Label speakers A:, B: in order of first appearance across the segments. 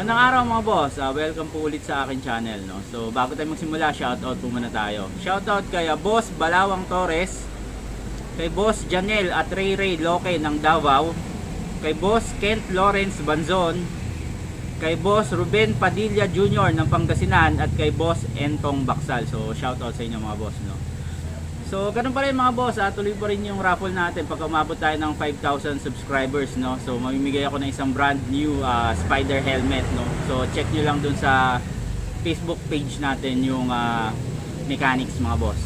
A: Magandang araw mga boss, welcome po ulit sa akin channel, no? So bago tayo magsimula, shoutout po muna tayo. Shoutout kay Boss Balawang Torres, kay Boss Janel at Ray Ray Loke ng Davao, kay Boss Kent Lawrence Banzon, kay Boss Ruben Padilla Jr. ng Pangasinan, at kay Boss Entong Baksal. So shoutout sa inyo mga boss, no? So ganun pa rin mga boss, tuloy pa rin yung raffle natin pag umabot tayo ng 5,000 subscribers, no? So mamimigay ako ng isang brand new spider helmet, no? So check nyo lang dun sa Facebook page natin yung mechanics mga boss.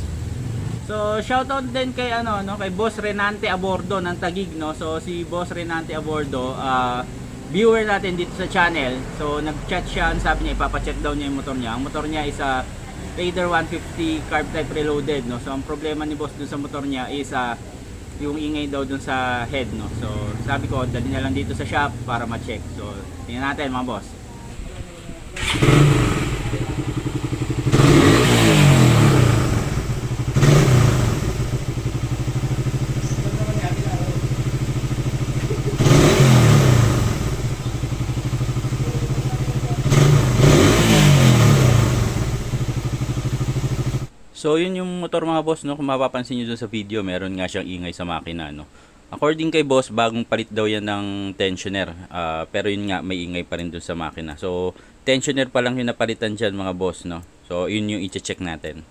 A: So shoutout din kay kay Boss Renante Abordo ng Taguig, no? So si Boss Renante Abordo, viewer natin dito sa channel. So nag-chat siya, sabi niya ipapa-check daw niya yung motor niya. Ang motor niya is Raider 150 carb type reloaded, no? So ang problema ni boss dun sa motor niya is yung ingay daw dun sa head, no? So sabi ko dali na lang dito sa shop para ma-check. So tingnan natin mga boss. So yun yung motor mga boss, no? Kung mapapansin nyo dun sa video, meron nga siyang ingay sa makina, no? According kay boss, bagong palit daw yan ng tensioner, pero yun nga may ingay pa rin dun sa makina. So tensioner pa lang yung napalitan dyan mga boss, no? So yun yung i-check natin.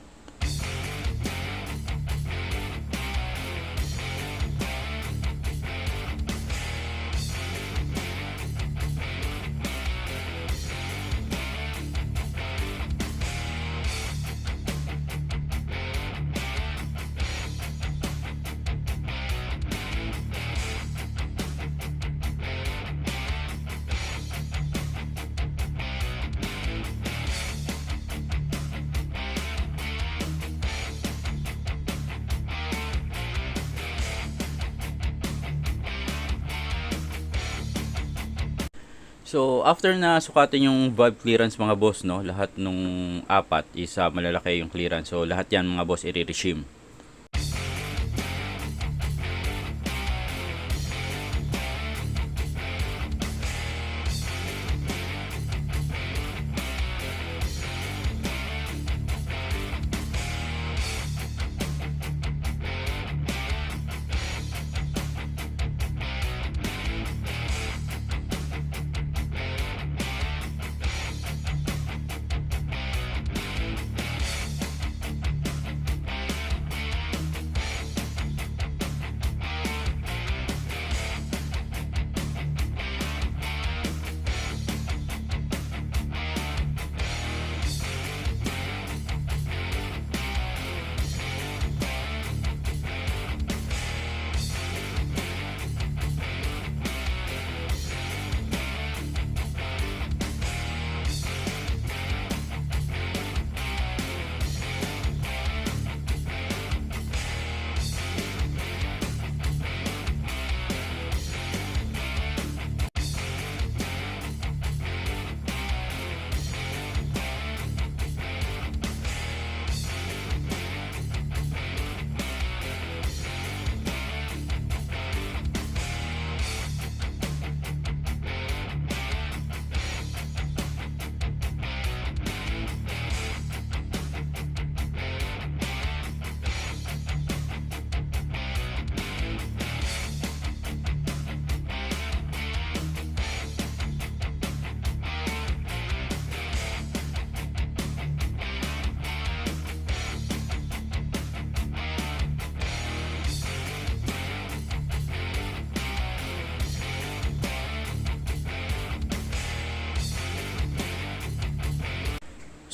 A: So after na sukatin yung valve clearance mga boss, no, lahat nung apat is malalaki yung clearance. So lahat yan mga boss i-re-regime.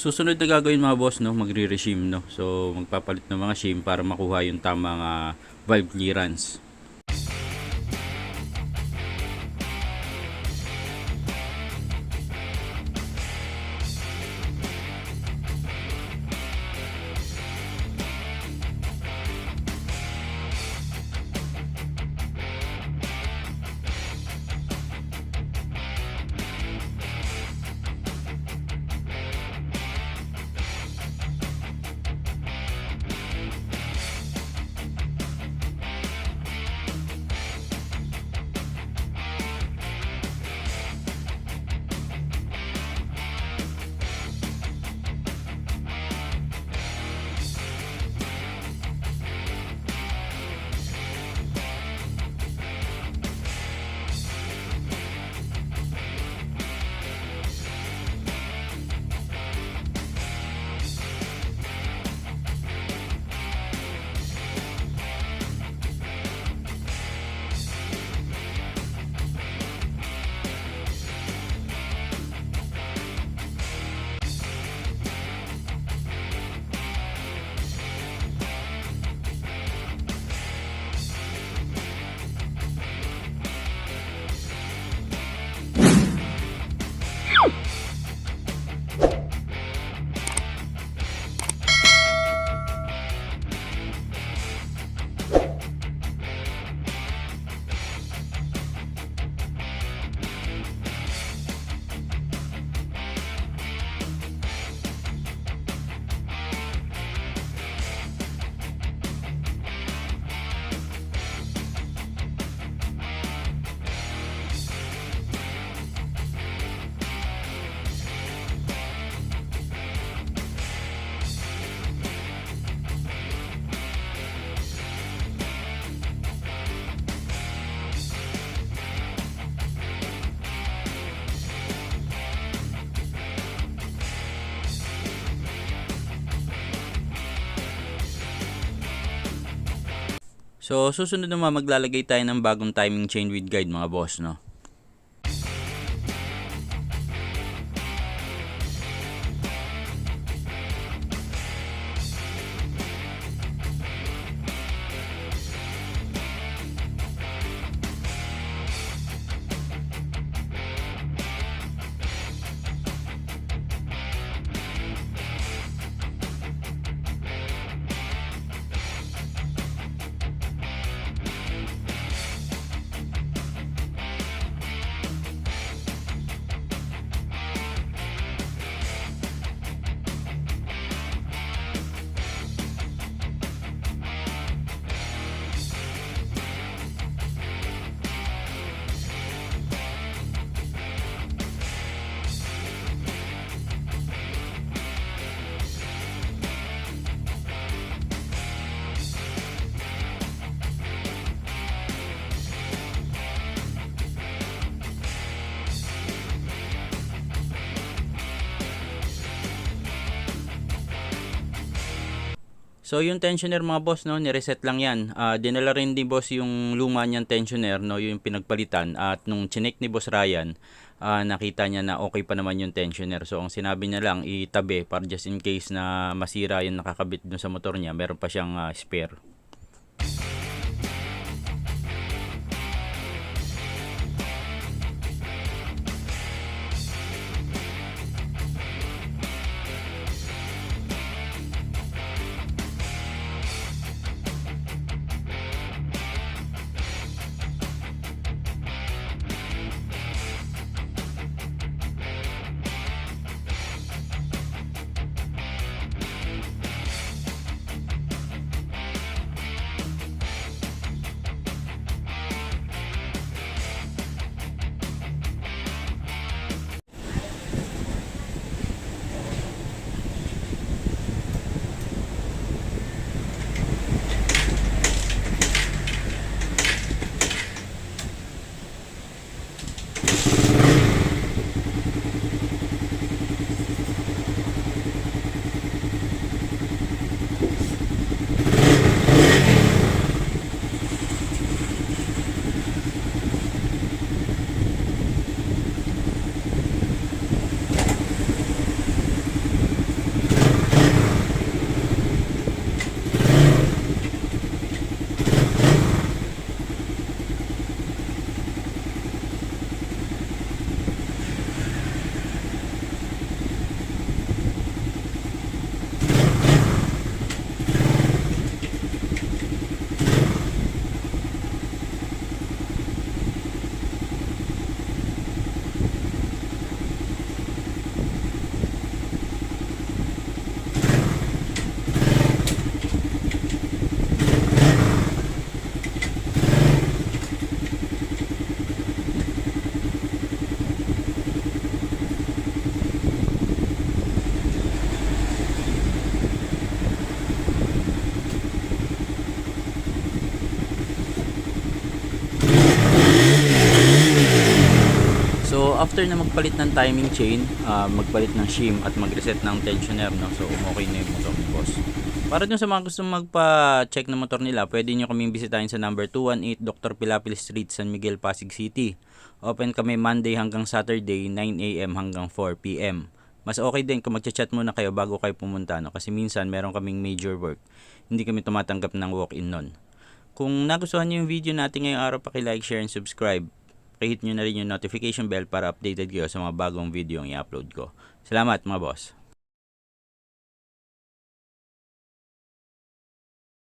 A: Susunod na gagawin mga boss, no, magre-regime, no. So magpapalit ng mga shim para makuha yung tamang valve clearance. So susunod naman maglalagay tayo ng bagong timing chain with guide mga boss, no. So yung tensioner mga boss, no, ni-reset lang yan. Dinala rin ni boss yung luma niyang tensioner, no, yung pinagpalitan. At nung chinek ni boss Ryan, nakita niya na okay pa naman yung tensioner. So ang sinabi niya lang, itabi para just in case na masira yung nakakabit dun sa motor niya, meron pa siyang spare. So after na magpalit ng timing chain, magpalit ng shim at mag-reset ng tensioner, no? So okay na yung motor ni boss. Para dun sa mga gusto magpa-check ng motor nila, pwede nyo kaming bisitahin sa number 218 Dr. Pilapil Street, San Miguel, Pasig City. Open kami Monday hanggang Saturday, 9 AM hanggang 4 PM. Mas okay din kung magchat-chat muna kayo bago kayo pumunta, no? Kasi minsan meron kaming major work. Hindi kami tumatanggap ng walk-in nun. Kung nagustuhan nyo yung video natin ngayong araw, paki-like, share, and subscribe. Hit nyo na rin yung notification bell para updated kayo sa mga bagong video ang i-upload ko. Salamat mga boss.